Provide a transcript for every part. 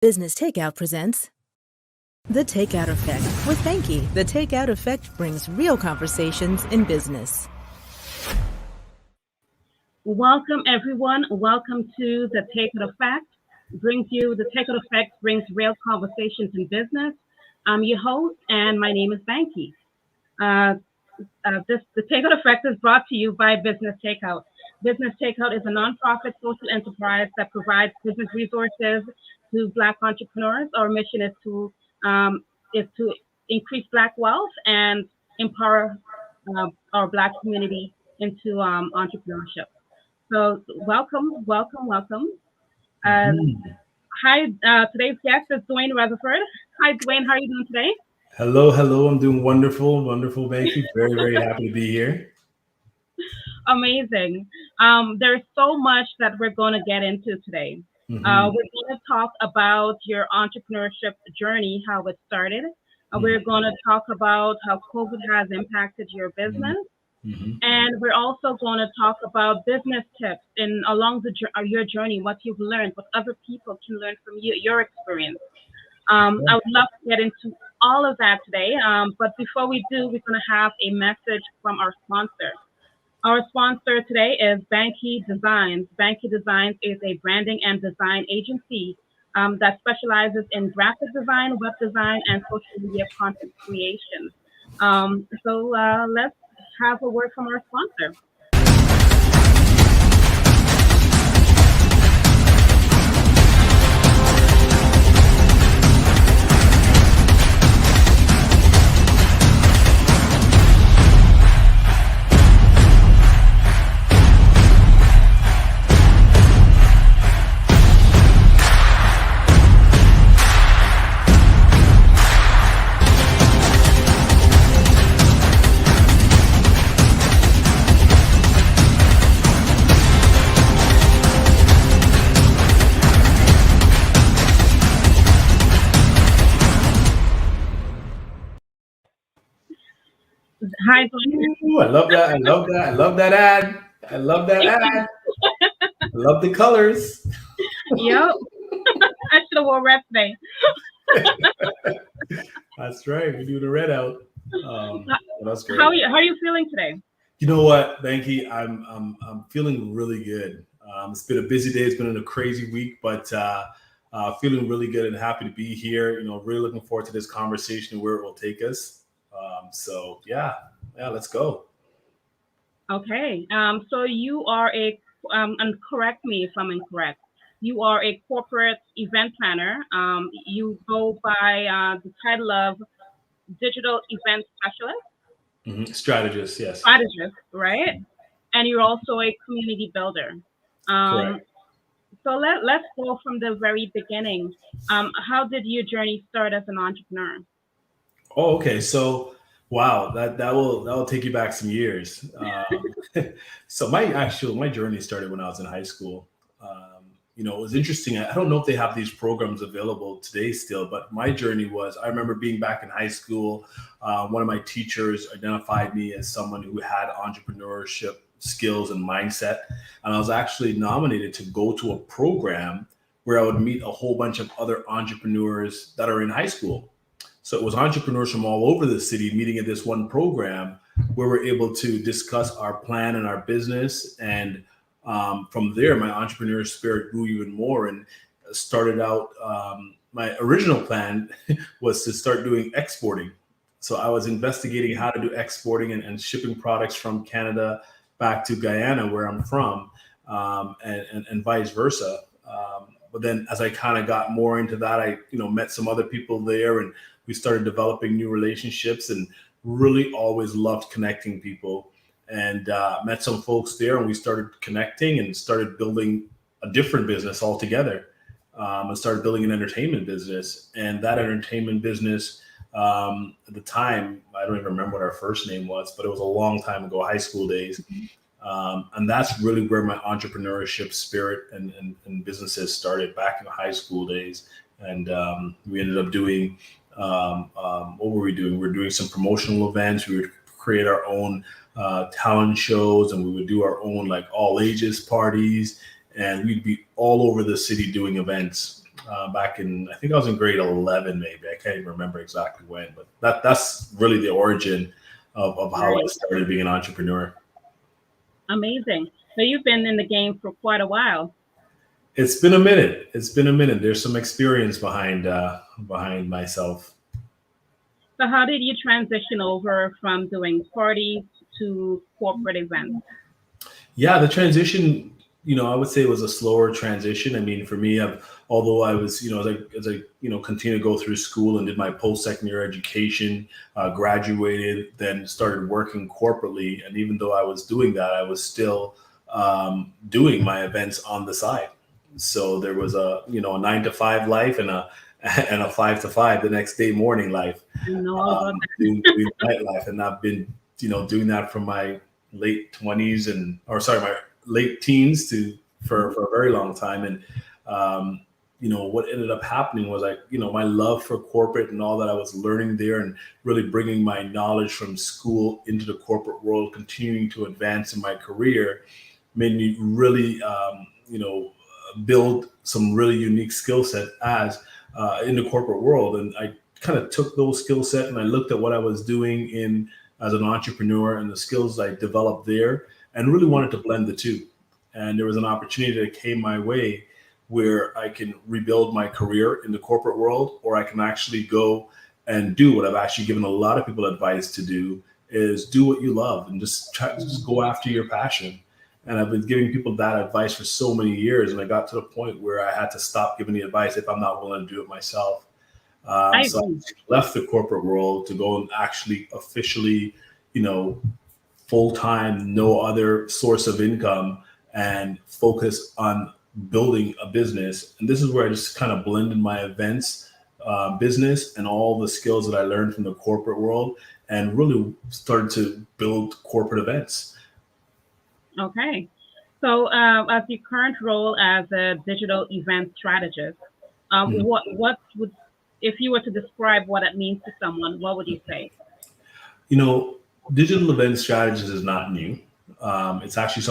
Business Takeout presents The Takeout Effect with Banki. The Takeout Effect brings real conversations in business. Welcome, everyone. Welcome to The Takeout Effect. The Takeout Effect brings real conversations in business. I'm your host, and my name is Banki. The Takeout Effect is brought to you by Business Takeout. Business Takeout is a nonprofit social enterprise that provides business resources to Black entrepreneurs. Our mission is to increase Black wealth and empower our Black community into entrepreneurship. So welcome. Hi, today's guest is Dwayne Rutherford. Hi, Dwayne. How are you doing today? Hello. I'm doing wonderful, Banki. Very happy to be here. Amazing. There's so much that we're going to get into today. We're going to talk about your entrepreneurship journey, how it started. We're going to talk about how COVID has impacted your business. And we're also going to talk about business tips along your journey, what you've learned, what other people can learn from you, your experience. I would love to get into all of that today. But before we do, we're going to have a message from our sponsor. Our sponsor today is Banki Designs. Banki Designs is a branding and design agency that specializes in graphic design, web design, and social media content creation. So let's have a word from our sponsor. Hi, Ooh, I love that ad. I love the colors. Yep. I should have worn red today. That's right. We do the red out. That's great. How are you feeling today? You know what, Banki? I'm feeling really good. It's been a busy day. It's been a crazy week, but feeling really good and happy to be here. Really looking forward to this conversation and where it will take us. So yeah, let's go. Okay. So you are and correct me if I'm incorrect. You are a corporate event planner. You go by the title of digital event specialist. Strategist, yes. Strategist, right? And you're also a community builder. Correct. So let's go from the very beginning. How did your journey start as an entrepreneur? Oh, okay. So, wow, that will take you back some years. So my journey started when I was in high school. It was interesting. I don't know if they have these programs available today still, but my journey was, I remember being back in high school. One of my teachers identified me as someone who had entrepreneurship skills and mindset. And I was actually nominated to go to a program where I would meet a whole bunch of other entrepreneurs that are in high school. So it was entrepreneurs from all over the city meeting at this one program where we're able to discuss our plan and our business. And from there, my entrepreneurial spirit grew even more and started out. My original plan was to start doing exporting. So I was investigating how to do exporting and shipping products from Canada back to Guyana, where I'm from, and vice versa. But then as I kind of got more into that, I met some other people there and we started developing new relationships and really always loved connecting people, and met some folks there and we started connecting and started building a different business altogether, and started building an entertainment business. And that entertainment business, at the time, I don't even remember what our first name was, but it was a long time ago, high school days. And that's really where my entrepreneurship spirit and businesses started, back in the high school days. And we ended up doing, what were we doing? We were doing some promotional events. We would create our own talent shows, and we would do our own like all ages parties, and we'd be all over the city doing events. back in, I think I was in grade 11, maybe. I can't even remember exactly when, but that's really the origin of how I started being an entrepreneur. Amazing. So you've been in the game for quite a while. It's been a minute. There's some experience behind myself. So how did you transition over from doing parties to corporate events? Yeah, the transition, I would say it was a slower transition. I mean, for me, although I was, as I continue to go through school and did my post-secondary education, graduated, then started working corporately. And even though I was doing that, I was still doing my events on the side. So there was a 9 to 5 life and a 5 to 5 the next day morning life, doing nightlife. And I've been, doing that from my late 20s my late teens for a very long time. And, what ended up happening was my love for corporate and all that I was learning there and really bringing my knowledge from school into the corporate world, continuing to advance in my career, made me really, build some really unique skill set in the corporate world. And I kind of took those skill set and I looked at what I was doing as an entrepreneur and the skills I developed there and really wanted to blend the two. And there was an opportunity that came my way where I can rebuild my career in the corporate world, or I can actually go and do what I've actually given a lot of people advice to do, is do what you love and just go after your passion. And I've been giving people that advice for so many years. And I got to the point where I had to stop giving the advice if I'm not willing to do it myself. So I left the corporate world to go and actually officially, full-time, no other source of income, and focus on building a business. And this is where I just kind of blended my events business and all the skills that I learned from the corporate world and really started to build corporate events. Okay. So as your current role as a digital event strategist, what would, if you were to describe what it means to someone, what would you say? Digital event strategist is not new. It's actually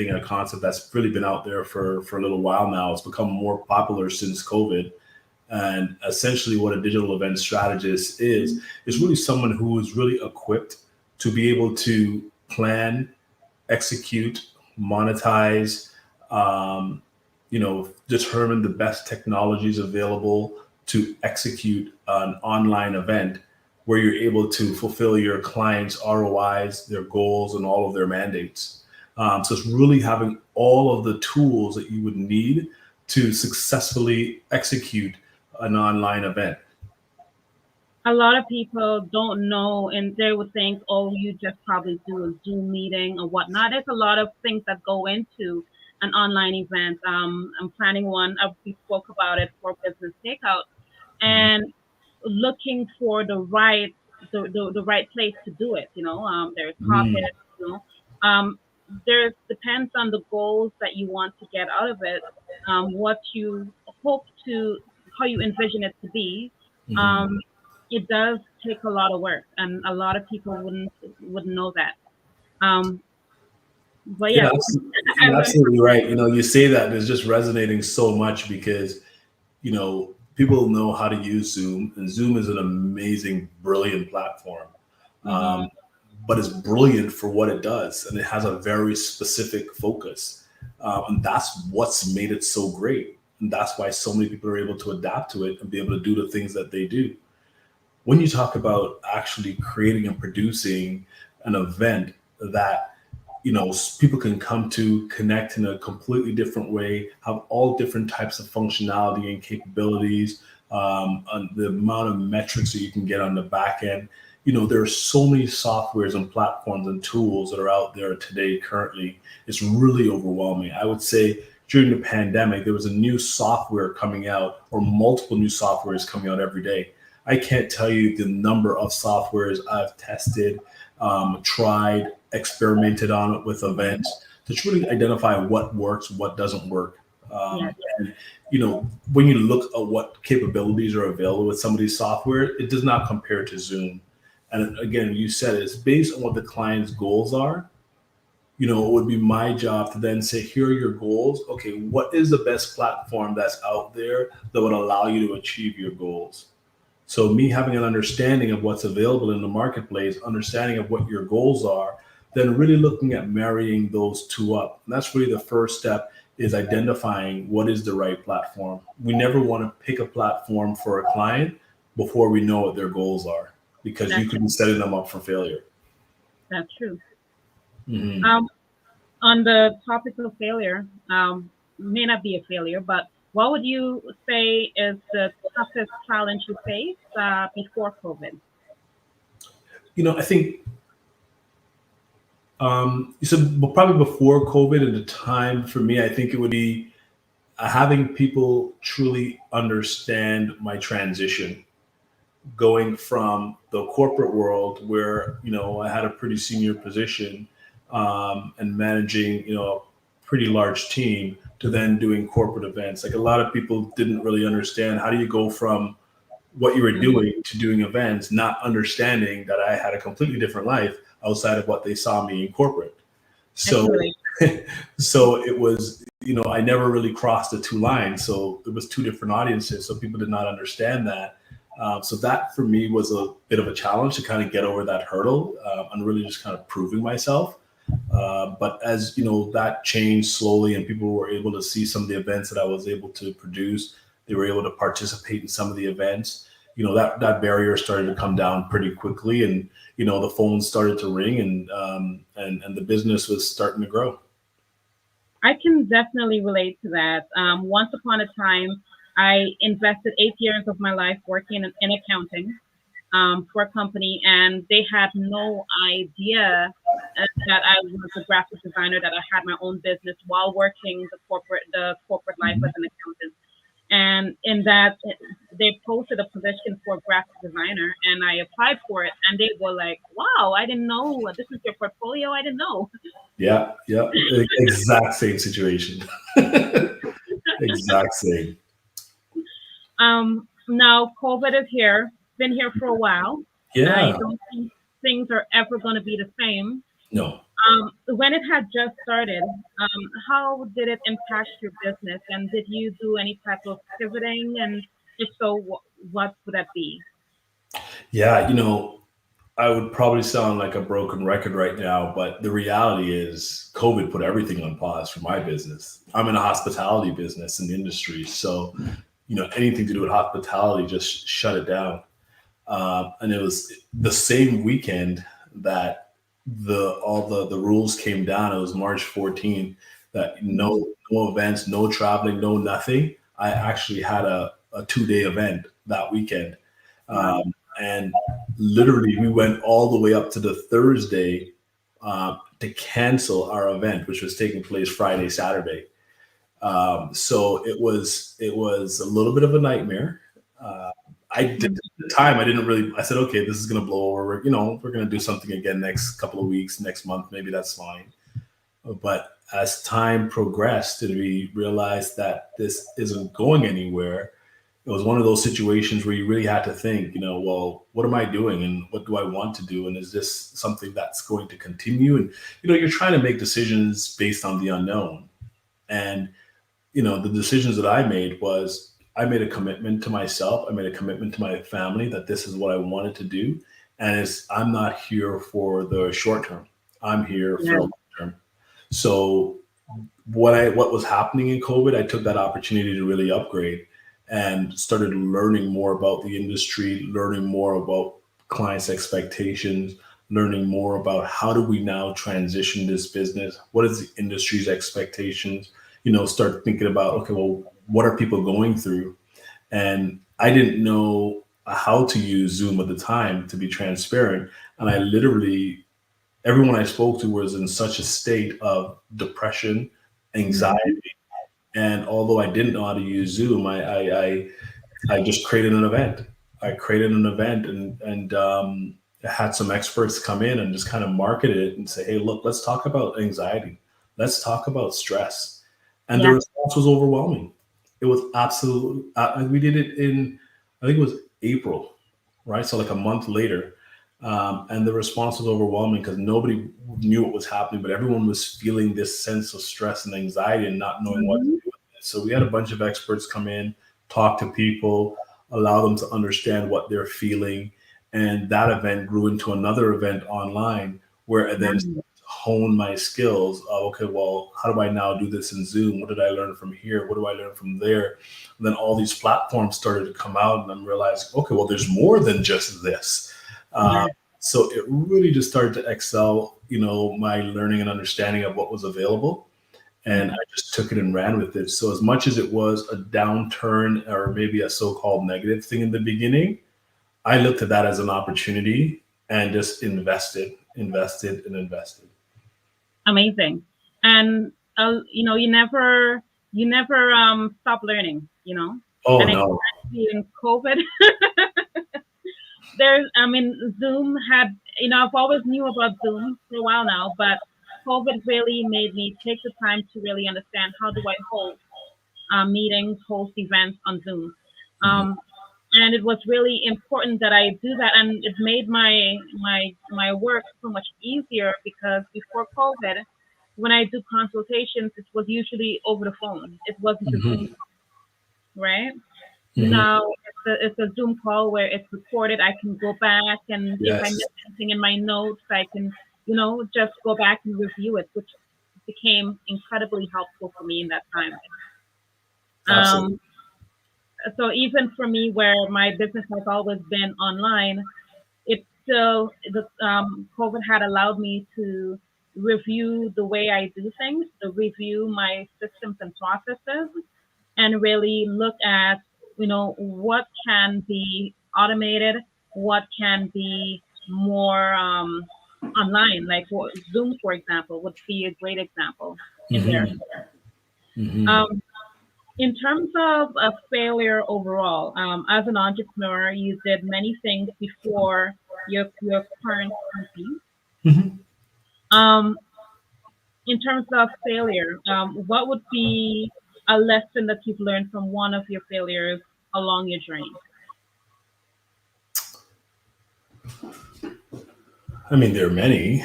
a concept that's really been out there for a little while now. It's become more popular since COVID. And essentially what a digital event strategist is really someone who is really equipped to be able to plan, execute, monetize, determine the best technologies available to execute an online event where you're able to fulfill your clients' ROIs, their goals, and all of their mandates. So it's really having all of the tools that you would need to successfully execute an online event. A lot of people don't know, and they would think, oh, you just probably do a Zoom meeting or whatnot. There's a lot of things that go into an online event. I'm planning one. We spoke about it for Business Takeout, and looking for the right place to do it. There's topics. There's depends on the goals that you want to get out of it, what you hope to, how you envision it to be. It does take a lot of work, and a lot of people wouldn't know that. But yeah, you're absolutely right. You say that, and it's just resonating so much because people know how to use Zoom, and Zoom is an amazing, brilliant platform. But it's brilliant for what it does, and it has a very specific focus. And that's what's made it so great. And that's why so many people are able to adapt to it and be able to do the things that they do. When you talk about actually creating and producing an event that people can come to, connect in a completely different way, have all different types of functionality and capabilities, and the amount of metrics that you can get on the back end. There are so many softwares and platforms and tools that are out there today currently. It's really overwhelming. I would say during the pandemic, there was a new software coming out, or multiple new softwares coming out every day. I can't tell you the number of softwares I've tested, tried, experimented on it with events to truly identify what works, what doesn't work. And, when you look at what capabilities are available with some of these software, it does not compare to Zoom. And again, you said it's based on what the client's goals are. it would be my job to then say, here are your goals. Okay, what is the best platform that's out there that would allow you to achieve your goals? So me having an understanding of what's available in the marketplace, understanding of what your goals are, then really looking at marrying those two up. And that's really the first step, is identifying what is the right platform. We never want to pick a platform for a client before we know what their goals are, because you could be setting them up for failure. That's true. Mm-hmm. On the topic of failure, may not be a failure, but what would you say is the toughest challenge you faced before COVID? I think so probably before COVID, and the time for me, I think it would be having people truly understand my transition, going from the corporate world where, I had a pretty senior position, and managing, a pretty large team, to then doing corporate events. Like, a lot of people didn't really understand, how do you go from what you were doing to doing events, not understanding that I had a completely different life outside of what they saw me in corporate. So, so it was, I never really crossed the two lines. So there was two different audiences. So people did not understand that. So that for me was a bit of a challenge to kind of get over that hurdle, and really just kind of proving myself. But as that changed slowly, and people were able to see some of the events that I was able to produce, they were able to participate in some of the events. That barrier started to come down pretty quickly, and the phones started to ring, and the business was starting to grow. I can definitely relate to that. Once upon a time, I invested 8 years of my life working in accounting for a company, and they had no idea that I was a graphic designer, that I had my own business while working the corporate life as an accountant. And in that, they posted a position for graphic designer, and I applied for it, and they were like, "Wow, I didn't know this is your portfolio. I didn't know." Yeah, exact same situation. Exact same. Now COVID is here, been here for a while. I Yeah. don't think things are ever going to be the same. No. When it had just started, how did it impact your business, and did you do any type of pivoting? And if so, what would that be? Yeah, I would probably sound like a broken record right now, but the reality is COVID put everything on pause for my business. I'm in a hospitality business and industry. So, anything to do with hospitality just shut it down. And it was the same weekend that all the rules came down. It was March 14th, that no events, no traveling, no nothing. I actually had a 2-day event that weekend. Wow. And literally we went all the way up to the Thursday, to cancel our event, which was taking place Friday, Saturday. So it was a little bit of a nightmare. I did at the time. I said, okay, this is going to blow over. We're going to do something again next couple of weeks, next month, maybe that's fine. But as time progressed and we realized that this isn't going anywhere, it was one of those situations where you really had to think, well, what am I doing, and what do I want to do? And is this something that's going to continue? And, you're trying to make decisions based on the unknown. And, the decisions that I made was, I made a commitment to myself. I made a commitment to my family that this is what I wanted to do. And I'm not here for the short term. I'm here for Yeah. the long term. So what was happening in COVID, I took that opportunity to really upgrade and started learning more about the industry, learning more about clients' expectations, learning more about how do we now transition this business? What is the industry's expectations? Start thinking about, okay, well, what are people going through? And I didn't know how to use Zoom at the time, to be transparent. And I literally, everyone I spoke to was in such a state of depression, anxiety. And although I didn't know how to use Zoom, I just created an event. I created an event, and had some experts come in and just kind of market it and say, hey, look, let's talk about anxiety. Let's talk about stress. And the Yeah. response was overwhelming. It was absolutely, we did it in, I think it was April, right? So like a month later. And the response was overwhelming because nobody knew what was happening, but everyone was feeling this sense of stress and anxiety and not knowing what to Mhm. do with it. So we had a bunch of experts come in, talk to people, allow them to understand what they're feeling. And that event grew into another event online where I then Nice. hone my skills of, okay, well, how do I now do this in Zoom? What did I learn from here? What do I learn from there? And then all these platforms started to come out, and I'm realizing, okay, well, there's more than just this. Uh, Yeah. so it really just started to excel, my learning and understanding of what was available. And I Yeah. just took it and ran with it. So as much as it was a downturn or maybe a so-called negative thing in the beginning, I looked at that as an opportunity and just invested and invested. Amazing. And you never stop learning, Oh and no. especially in COVID. Zoom had, I've always knew about Zoom for a while now, but COVID really made me take the time to really understand how do I host meetings, host events on Zoom. Mhm. Um, and it was really important that I do that, and it made my work so much easier because before COVID, when I do consultations, it was usually over the phone. It wasn't a Zoom, Mhm. right? Mhm. Now it's a Zoom call where it's recorded. I can go back, and if I Yes. miss anything in my notes, I can, just go back and review it, which became incredibly helpful for me in that time. Absolutely. Um, so even for me, where my business has always been online, it still the COVID had allowed me to review the way I do things, to review my systems and processes, and really look at, what can be automated, what can be more online, like Zoom, for example, would be a great example in there. Mhm. Mhm. Um, in terms of a failure overall, as an entrepreneur, you did many things before your current company. Mhm. Um, in terms of failure, what would be a lesson that you've learned from one of your failures along your journey? I mean, there are many.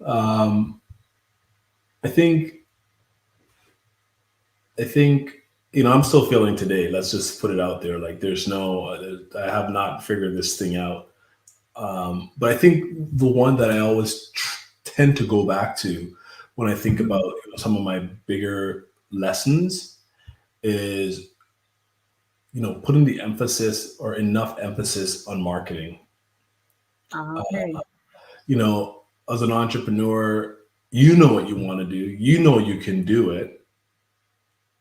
um, I think I think I'm still feeling today. Let's just put it out there. Like there's no, I have not figured this thing out. But I think the one that I always tend to go back to when I think about Mhm. some of my bigger lessons is putting the emphasis or enough emphasis on marketing. Okay. As an entrepreneur, you know what you want to do, you can do it,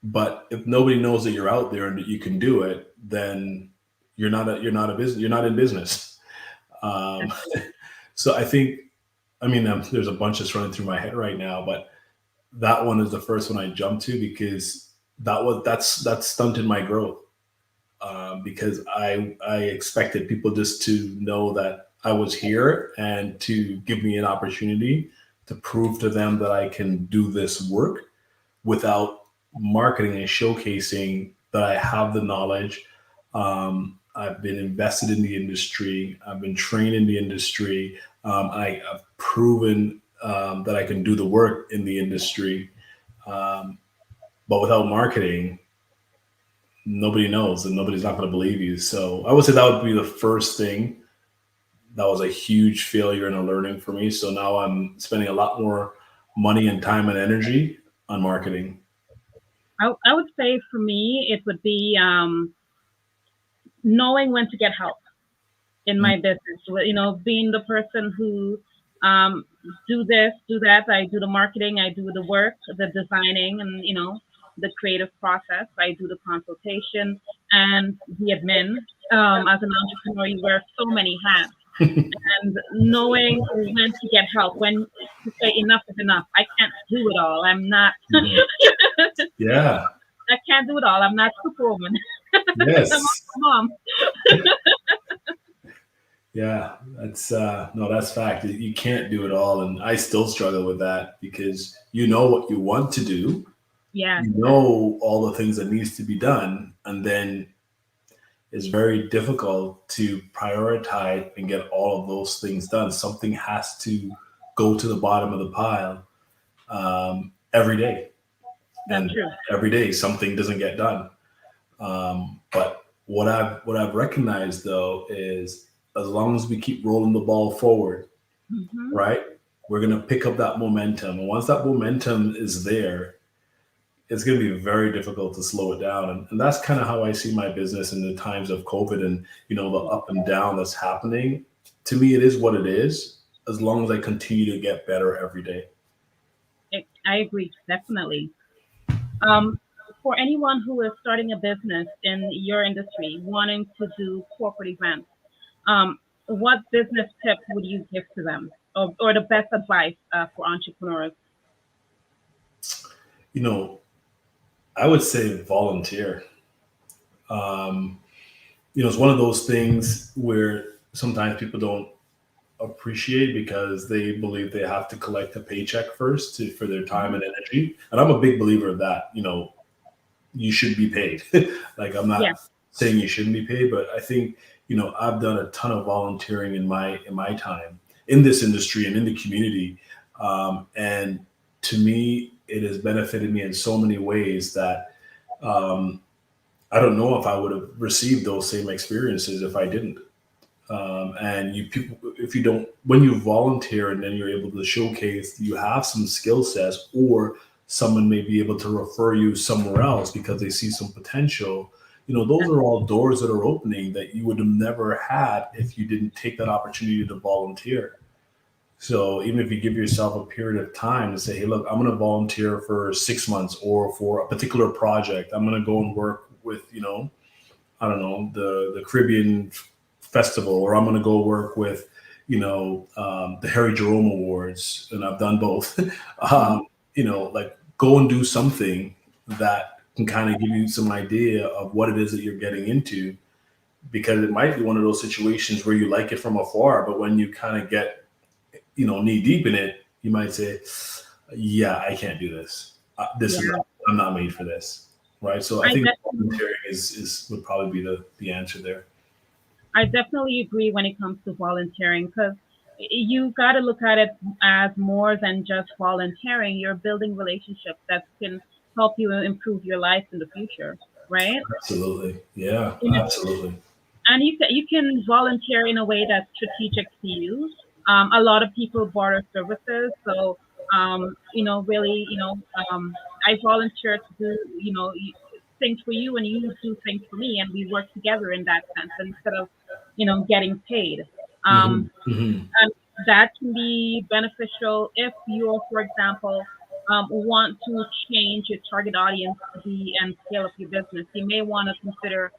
but if nobody knows that you're out there and that you can do it, then you're not in business. Um, so I think, I mean, there's a bunch that's running through my head right now, but that one is the first one I jumped to because that stunted my growth. Because I expected people just to know that I was here and to give me an opportunity to prove to them that I can do this work without marketing and showcasing that I have the knowledge. I've been invested in the industry. I've been trained in the industry. I've proven that I can do the work in the industry. Um, but without marketing, nobody knows and nobody's not going to believe you. So I would say that would be the first thing. That was a huge failure and a learning for me. So now I'm spending a lot more money and time and energy on marketing. I would say for me, it would be knowing when to get help in my business. Being the person who um, do this, do that. I do the marketing, I do the work, the designing, and the creative process. I do the consultation and the admin. As an entrepreneur, you wear so many hats, and knowing when to get help, when to say enough is enough. I can't do it all. I'm not. Mhm. Yeah. I can't do it all. I'm not Superwoman. I'm Yes. a mom. Yeah. That's no, that's fact. You can't do it all. And I still struggle with that because you know what you want to do, Yes. you know all the things that needs to be done, and then it's very difficult to prioritize and get all of those things done. Something has to go to the bottom of the pile every day. That's And true. every day something doesn't get done. But what I've recognized though is as long as we keep rolling the ball forward, Hmm. right, we're gonna pick up that momentum. And once that momentum is there, it's going to be very difficult to slow it down. And that's kind of how I see my business in the times of COVID and, the up and down that's happening. To me, it is what it is, as long as I continue to get better every day. I agree, definitely. Um, for anyone who is starting a business in your industry, wanting to do corporate events, what business tips would you give to them, or the best advice for entrepreneurs? You know, I would say volunteer. Um, it's one of those things where sometimes people don't appreciate because they believe they have to collect a paycheck first for their time Mhm. and energy. And I'm a big believer of that. You should be paid. Like I'm Yeah, not saying you shouldn't be paid, but I think I've done a ton of volunteering in my time in this industry and in the community, and to me, it has benefited me in so many ways that um, I don't know if I would have received those same experiences if I didn't. And you people, if you don't, when you volunteer and then you're able to showcase you have some skill sets, or someone may be able to refer you somewhere else because they see some potential. Those that- are all doors that are opening that you would have never had if you didn't take that opportunity to volunteer. So even if you give yourself a period of time to say, hey, look, I'm going to volunteer for 6 months or for a particular project. I'm going to go and work with, I don't know, the Caribbean festival, or I'm going to go work with, the Harry Jerome Awards, and I've done both. mhm. Like go and do something that can kind of give you some idea of what it is that you're getting into, because it might be one of those situations where you like it from afar, but when you kind of get, knee deep in it, you might say, yeah, I can't do this. This is Yeah, I'm not made for this. Right. So I I think definitely, volunteering is would probably be the answer there. I definitely agree when it comes to volunteering, because you got to look at it as more than just volunteering. You're building relationships that can help you improve your life in the future, right? Absolutely. Yeah, You know, absolutely. and you can volunteer in a way that's strategic to you. A lot of people barter services, so really, I volunteer to do things for you, and you do things for me, and we work together in that sense instead of getting paid. Hmm. Um, Hmm. and that can be beneficial if you, for example, want to change your target audience and scale up your business. You may want to consider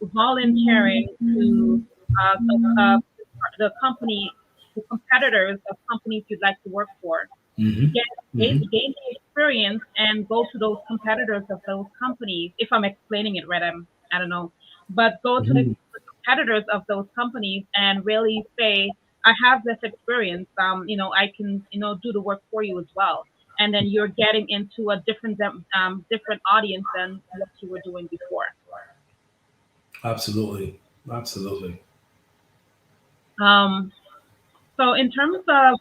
volunteering to uh, uh, the company, the competitors of companies you'd like to work for. Hmm. Get Hmm. gain the experience and go to those competitors of those companies. If I'm explaining it right, I don't know, but go to the Hmm. competitors of those companies and really say, I have this experience. I can do the work for you as well. And then you're getting into a different audience than what you were doing before. Absolutely. Absolutely. Um, so in terms of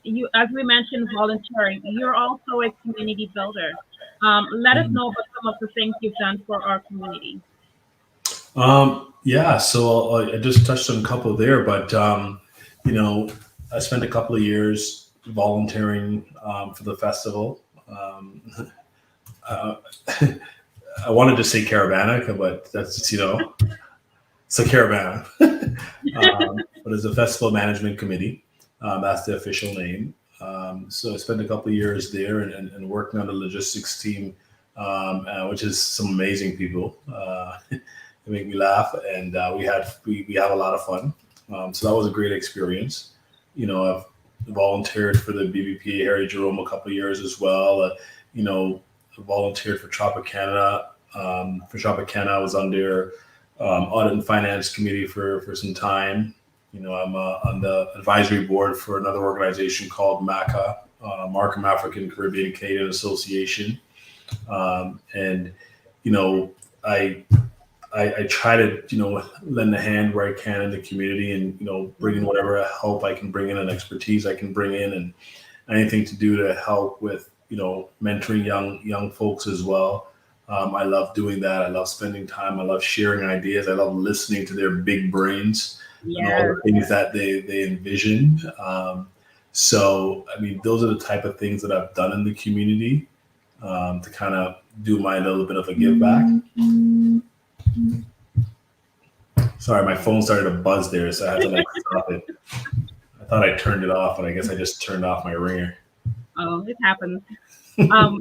you, as we mentioned, volunteering, you're also a community builder. Let us Mhm. know about some of the things you've done for our community. Yeah, so I just touched on a couple there, but you know, I spent a couple of years volunteering for the festival. Uh, I wanted to say Caravana, but that's so Caravana. But it's a festival management committee. That's the official name. So I spent a couple of years there and working on the logistics team, which is some amazing people. They make me laugh, and we had a lot of fun. So that was a great experience. I've volunteered for the BBP Harry Jerome a couple of years as well. You know, volunteered for Tropicana. For Tropicana, I was on their audit and finance committee for some time. I'm on the advisory board for another organization called MACA, Markham African Caribbean Canadian Association. And, you know, I I try to, lend a hand where I can in the community and, bring in whatever help I can bring in and expertise I can bring in and anything to do to help with, mentoring young folks as well. I love doing that. I love spending time. I love sharing ideas. I love listening to their big brains and all the things that they envision. So, I mean, those are the type of things that I've done in the community to kind of do my little bit of a give back. Sorry, my phone started to buzz there, so I had to stop it. I thought I turned it off, but I guess I just turned off my ringer. Oh, it happens. So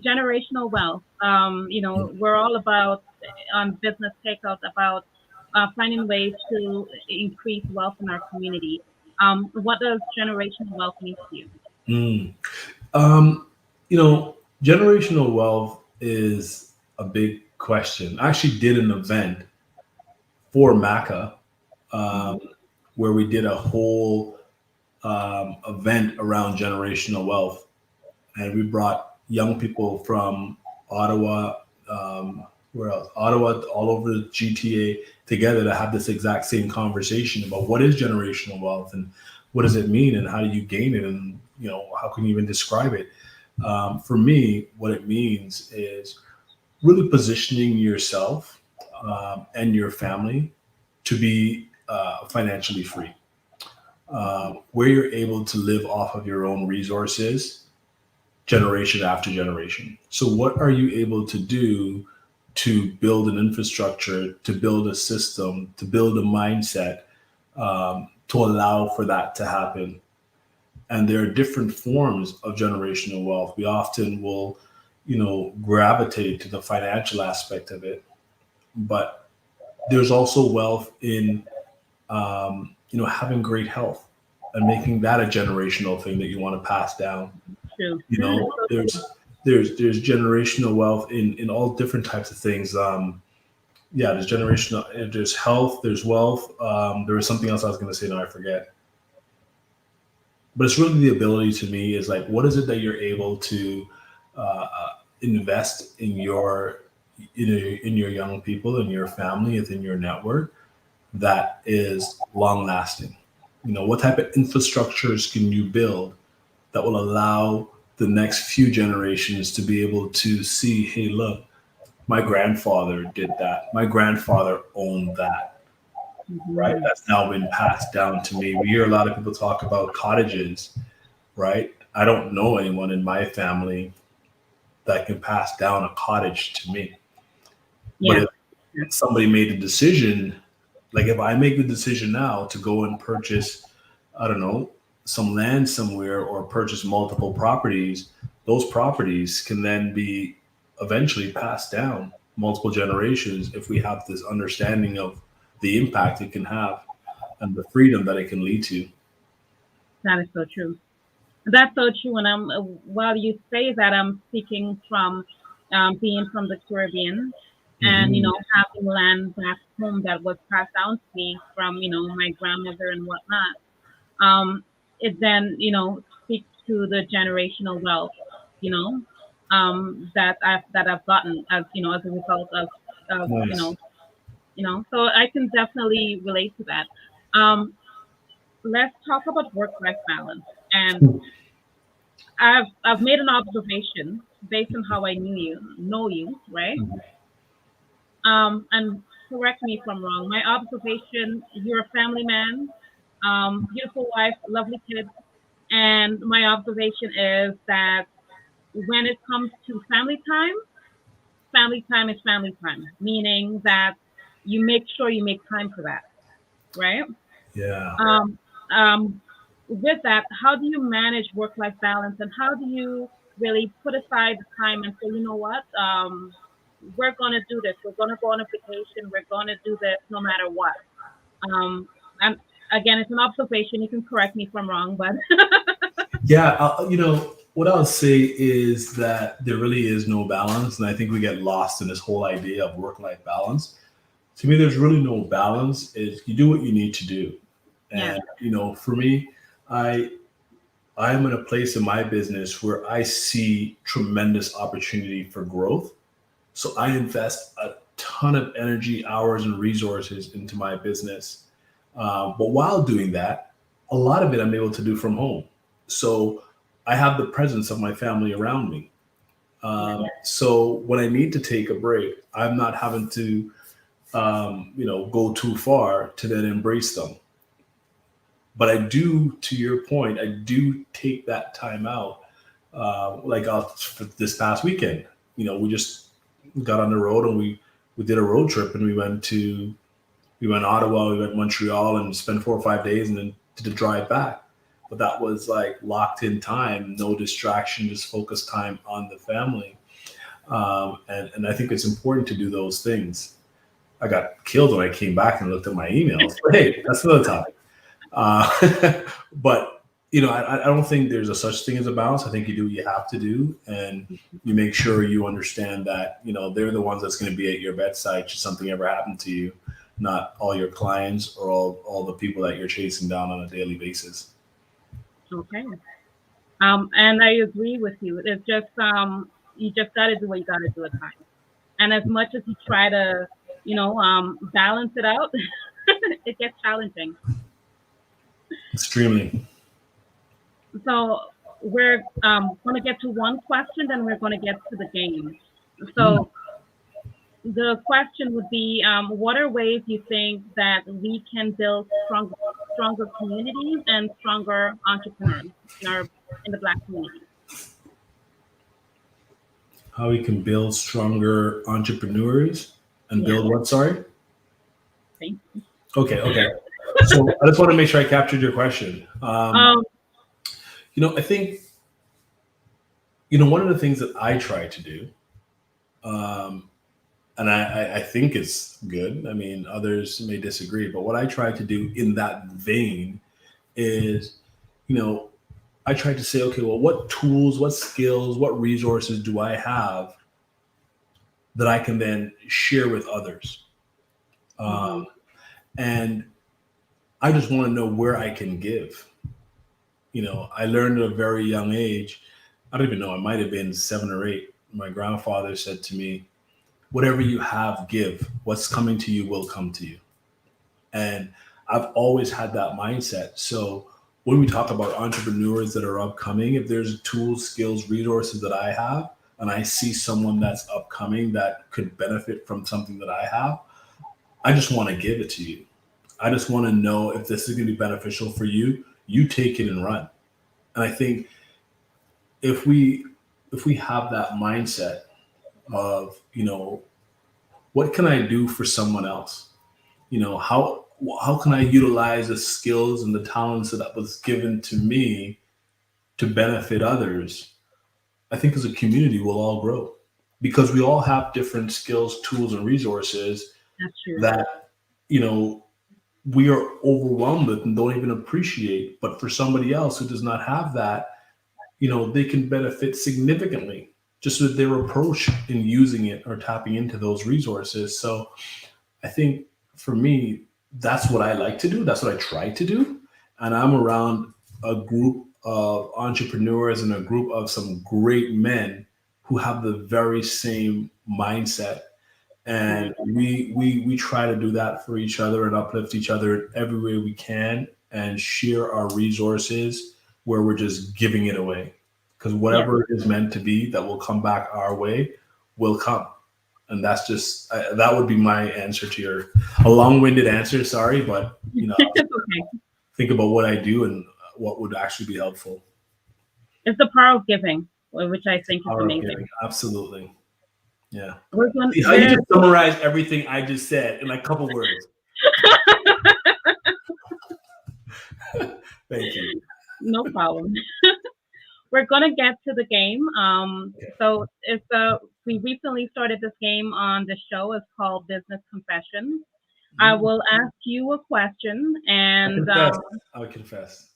generational wealth. We're all about on Business Takeout about finding ways to increase wealth in our community. What does generational wealth mean to you? Generational wealth is a big question. I actually did an event for MACA where we did a whole event around generational wealth, and we brought young people from Ottawa, where else? Ottawa, all over the GTA together to have this exact same conversation about what is generational wealth and what does it mean and how do you gain it and how can you even describe it? For me, what it means is really positioning yourself and your family to be financially free, where you're able to live off of your own resources generation after generation. So what are you able to do to build an infrastructure, to build a system, to build a mindset to allow for that to happen? And there are different forms of generational wealth. We often will, gravitate to the financial aspect of it, but there's also wealth in, having great health and making that a generational thing that you want to pass down. True. There's generational wealth in all different types of things. There's generational, there's health, there's wealth. There was something else I was going to say, now I forget. But it's really the ability to me is like, what is it that you're able to invest in your young people, in your family, within your network that is long lasting? What type of infrastructures can you build that will allow the next few generations to be able to see, hey, look, my grandfather did that. My grandfather owned that. Right? That's now been passed down to me. We hear a lot of people talk about cottages, right? I don't know anyone in my family that can pass down a cottage to me. Yeah. But if somebody made a decision, like if I make the decision now to go and purchase, I don't know, some land somewhere or purchase multiple properties, those properties can then be eventually passed down multiple generations if we have this understanding of the impact it can have and the freedom that it can lead to. That is so true. That's so true. And while you say that, I'm speaking from being from the Caribbean and, having land back home that was passed down to me from, my grandmother and whatnot. It then, speaks to the generational wealth, that I've gotten as a result of Nice. So I can definitely relate to that. Let's talk about work-life balance. And I've made an observation based on how I know you, right? And correct me if I'm wrong. My observation, you're a family man, beautiful wife, lovely kids. And my observation is that when it comes to family time is family time, meaning that you make sure you make time for that, right? Yeah. With that, how do you manage work-life balance, and how do you really put aside the time and say, you know what, we're going to do this. We're going to go on a vacation. We're going to do this no matter what. And again, it's an observation. You can correct me if I'm wrong, but yeah, what I'll say is that there really is no balance, and I think we get lost in this whole idea of work-life balance. To me, there's really no balance. Is you do what you need to do. And, for me, I am in a place in my business where I see tremendous opportunity for growth. So I invest a ton of energy, hours, and resources into my business. But while doing that, a lot of it I'm able to do from home. So I have the presence of my family around me. So when I need to take a break, I'm not having to, go too far to then embrace them. But I do, to your point, I do take that time out. For this past weekend, we just got on the road and we did a road trip, and we went Ottawa, we went Montreal, and spent 4 or 5 days, and then did a drive back. But that was like locked in time, no distraction, just focused time on the family. And I think it's important to do those things. I got killed when I came back and looked at my emails. But hey, that's another topic. But I don't think there's a such thing as a balance. I think you do what you have to do, and you make sure you understand that they're the ones that's going to be at your bedside should something ever happen to you, not all your clients or all the people that you're chasing down on a daily basis. Okay. And I agree with you. It's just you just got to do what you got to do at times. And as much as you try to balance it out, it gets challenging. Extremely. So we're going to get to one question, then we're going to get to the game. So the question would be, what are ways you think that we can build stronger communities and stronger entrepreneurs in the Black community? How we can build stronger entrepreneurs and build what? Sorry? Thank you. Okay. So I just want to make sure I captured your question. I think, one of the things that I try to do, and I think it's good. I mean, others may disagree, but what I try to do in that vein is, I try to say, okay, well, what tools, what skills, what resources do I have that I can then share with others? And I just want to know where I can give. I learned at a very young age, I don't even know, I might have been 7 or 8. My grandfather said to me, whatever you have, give. What's coming to you will come to you. And I've always had that mindset. So when we talk about entrepreneurs that are upcoming, if there's tools, skills, resources that I have, and I see someone that's upcoming that could benefit from something that I have, I just want to give it to you. I just want to know if this is going to be beneficial for you. You take it and run. And I think if we have that mindset of, what can I do for someone else? How can I utilize the skills and the talents that was given to me to benefit others? I think as a community, we'll all grow because we all have different skills, tools, and resources that, we are overwhelmed with and don't even appreciate. But for somebody else who does not have that, they can benefit significantly just with their approach in using it or tapping into those resources. So I think for me, that's what I like to do. That's what I try to do. And I'm around a group of entrepreneurs and a group of some great men who have the very same mindset. And we try to do that for each other and uplift each other in every way we can and share our resources where we're just giving it away. Because whatever it is meant to be that will come back our way will come. And that's just, that would be my answer to a long-winded answer. Sorry, but, think about what I do and what would actually be helpful. It's the power of giving, which I think is amazing. Absolutely. Yeah. You just summarize everything I just said in a couple words. Thank you. No problem. We're going to get to the game. So we recently started this game on the show. It's called Business Confessions. I will ask you a question and I would confess.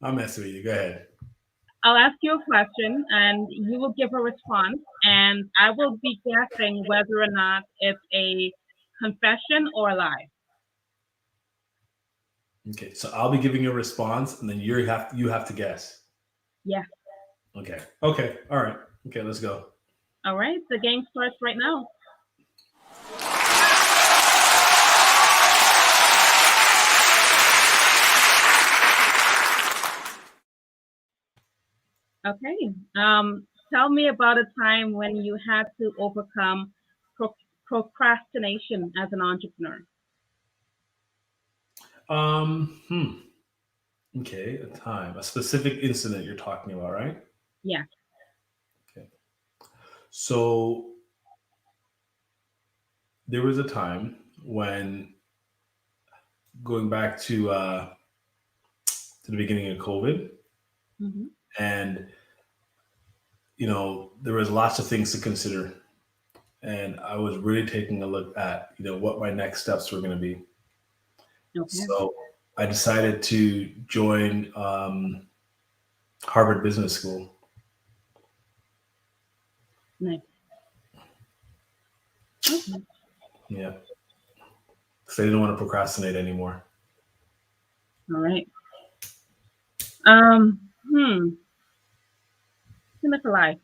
I'm messing with you. Go ahead. I'll ask you a question and you will give a response, and I will be guessing whether or not it's a confession or a lie. Okay, so I'll be giving you a response, and then you have to guess. Yeah. Okay. All right. Okay, let's go. All right, the game starts right now. Okay. Tell me about a time when you had to overcome procrastination as an entrepreneur. Um, okay, a specific incident you're talking about, right? Yeah. Okay. So there was a time when going back to the beginning of COVID, Hmm. and there was lots of things to consider, and I was really taking a look at what my next steps were going to be. Okay. So I decided to join Harvard Business School. Nice. Okay. Yeah, because I didn't want to procrastinate anymore. All right. Um. Hmm. Seems like a lie.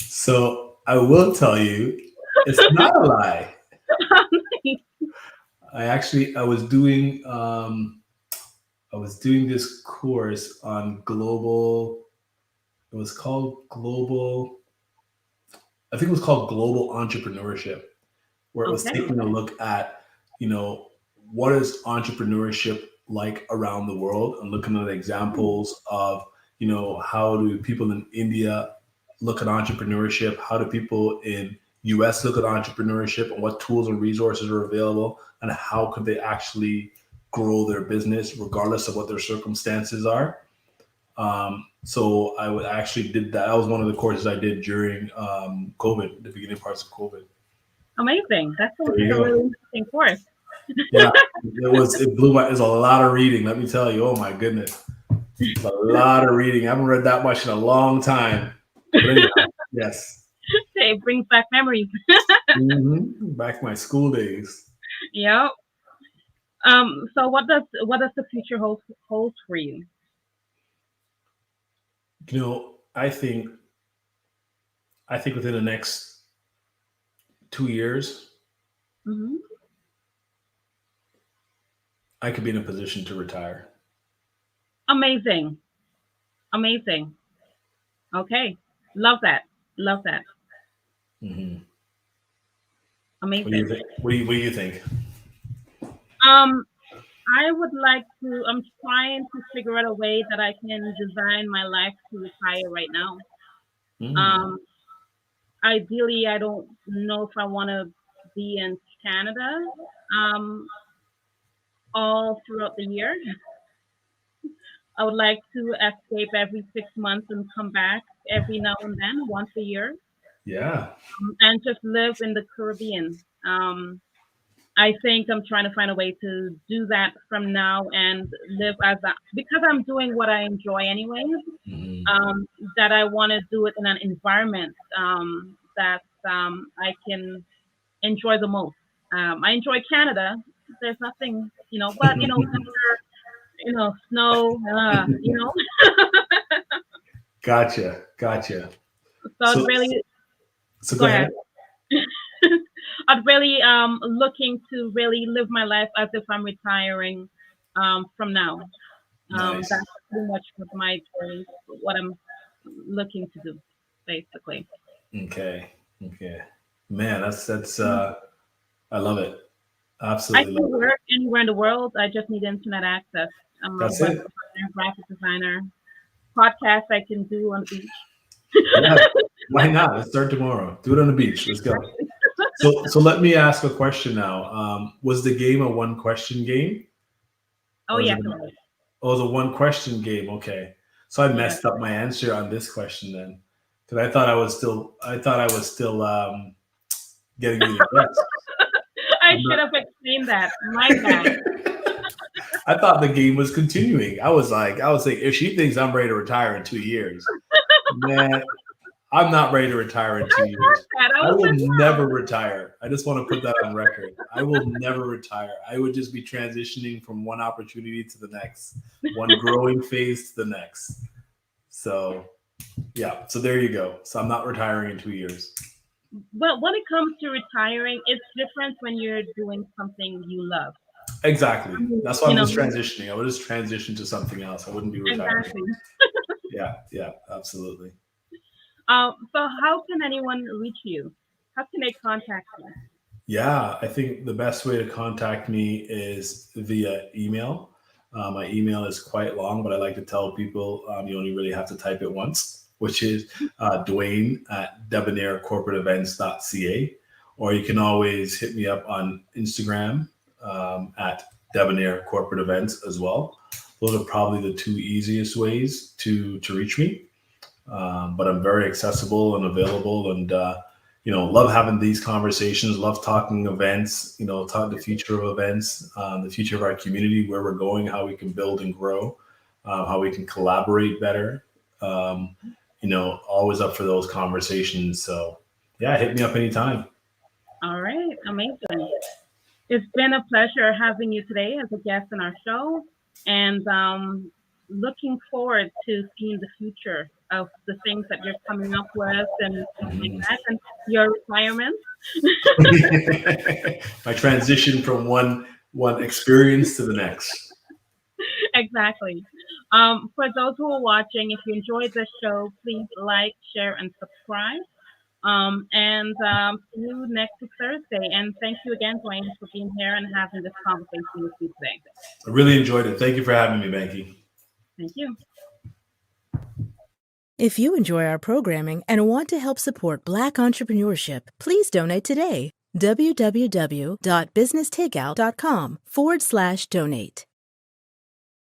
So I will tell you, it's not a lie. I was doing this course on global. It was called global. I think it was called global entrepreneurship, where it was Okay. taking a look at, you know, what is entrepreneurship like around the world, and looking at examples of, how do people in India look at entrepreneurship? How do people in US look at entrepreneurship, and what tools and resources are available, and how could they actually grow their business regardless of what their circumstances are? So actually did that. That was one of the courses I did during COVID, the beginning parts of COVID. Amazing. That sounds There like you a go. really interesting course. Yeah, it blew my. It's a lot of reading. Let me tell you. Oh my goodness, it's a lot of reading. I haven't read that much in a long time. But anyhow, yes. It brings back memories. Back to my school days. Yep. So what does the future hold for you? I think within the next 2 years, Hmm. I could be in a position to retire. Amazing. Amazing. Okay. Love that. Love that. hmm What do you Amazing. think? What do you think? Um, I would like to. I'm trying to figure out a way that I can design my life to retire right now. Mm, Um, Ideally, I don't know if I want to be in Canada um, all throughout the year. I would like to escape every 6 months and come back every now and then, once a year, yeah. and just live in the Caribbean. I think I'm trying to find a way to do that from now and live as a, because I'm doing what I enjoy anyways. hmm Um, that I want to do it in an environment that I can enjoy the most. I enjoy Canada. There's nothing, but winter, snow, Gotcha. So I'd So, really so go go ahead. ahead. I'd really looking to really live my life as if I'm retiring from now. Nice. That's pretty much what my journey, what I'm looking to do, basically. Okay. Okay. Man, that's Mm. I love it. I Absolutely can love it. work anywhere in the world. I just need internet access. I'm a That's web it. designer, graphic designer. Podcast I can do on the beach. Yeah. Why not? Let's start tomorrow. Do it on the beach. Let's go. So let me ask a question now. Was the game a one question game, Oh or is yes, it? it was. Oh, it was a one question game. Okay. So I Yeah. messed up my answer on this question then, because I thought I was still getting you to guess. I I'm should not. have explained that. My bad. I thought the game was continuing. I was like, if she thinks I'm ready to retire in 2 years, man. I'm not ready to retire in 2 years. That. I I was will like, never retire. I just want to put that on record. I will never retire. I would just be transitioning from one opportunity to the next, one growing phase to the next. So, yeah. So there you go. So I'm not retiring in 2 years. well, when it comes to retiring, it's different when you're doing something you love. Exactly. That's why You I'm know, just transitioning. I would just transition to something else. I wouldn't be retiring. exactly. Yeah, absolutely. So how can anyone reach you? How can they contact you? Yeah, I think the best way to contact me is via email. My email is quite long, but I like to tell people you only really have to type it once, which is Dwayne at debonaircorporateevents.ca. Or you can always hit me up on Instagram at Debonair Corporate Events as well. Those are probably the two easiest ways to reach me. But I'm very accessible and available, and love having these conversations. Love talking events. Talk the future of events, the future of our community, where we're going, how we can build and grow, how we can collaborate better. Always up for those conversations. So yeah, hit me up anytime. All right, amazing. It's been a pleasure having you today as a guest on our show, and looking forward to seeing the future of the things that you're coming up with and things like that, and your retirement. My transition from one experience to the next. Exactly. For those who are watching, if you enjoyed this show, please like, share, and subscribe. And see you next Thursday. And thank you again, Dwayne, for being here and having this conversation with you today. I really enjoyed it. Thank you for having me, Banki. Thank you. If you enjoy our programming and want to help support Black entrepreneurship, please donate today. www.businesstakeout.com/donate.